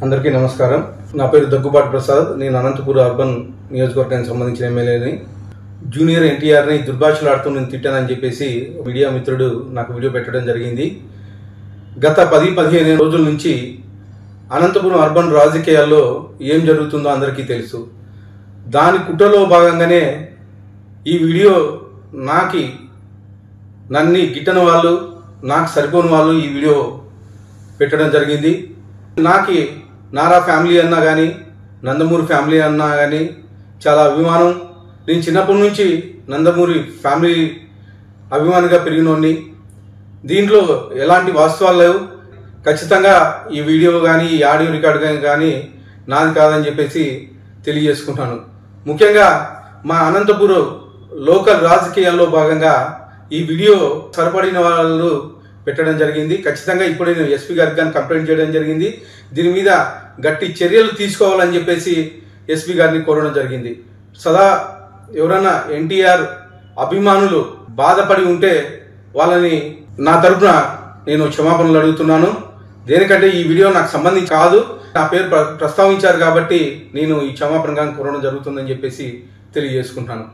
అందరికీ నమస్కారం. నా పేరు దగ్గుబాటి ప్రసాద్. నేను అనంతపురం అర్బన్ నియోజకవర్గానికి సంబంధించిన ఎమ్మెల్యేని. జూనియర్ ఎన్టీఆర్ని దుర్భాషలాడుతూ నేను తిట్టానని చెప్పేసి మీడియా మిత్రుడు నాకు వీడియో పెట్టడం జరిగింది. గత 10-15 రోజుల నుంచి అనంతపురం అర్బన్ రాజకీయాల్లో ఏం జరుగుతుందో అందరికీ తెలుసు. దాని కుట్రలో భాగంగానే ఈ వీడియో నన్ను గిట్టని వాళ్ళు, నాకు సరిపోని వాళ్ళు ఈ వీడియో పెట్టడం జరిగింది. నారా ఫ్యామిలీ అన్నా కానీ, నందమూరి ఫ్యామిలీ అన్నా కానీ చాలా అభిమానం. నేను చిన్నప్పటి నుంచి నందమూరి ఫ్యామిలీ అభిమానిగా పెరిగినోడిని. దీంట్లో ఎలాంటి వాస్తవాలు లేవు. ఖచ్చితంగా ఈ వీడియో కానీ, ఈ ఆడియో రికార్డు కానీ నాది కాదని చెప్పేసి తెలియజేసుకుంటాను. ముఖ్యంగా మా అనంతపురం లోకల్ రాజకీయాల్లో భాగంగా ఈ వీడియో సరిపడిన వాళ్ళు పెట్టడం జరిగింది. ఖచ్చితంగా ఇప్పుడు నేను ఎస్పీ గారికి కానీ కంప్లైంట్ చేయడం జరిగింది. దీని మీద గట్టి చర్యలు తీసుకోవాలని చెప్పేసి ఎస్పీ గారిని కోరడం జరిగింది. సదా ఎవరైనా ఎన్టీఆర్ అభిమానులు బాధపడి ఉంటే వాళ్ళని నా తరఫున నేను క్షమాపణలు అడుగుతున్నాను. దేనికంటే ఈ వీడియో నాకు సంబంధించి కాదు, నా పేరు ప్రస్తావించారు కాబట్టి నేను ఈ క్షమాపణ కోరడం జరుగుతుందని చెప్పేసి తెలియజేసుకుంటాను.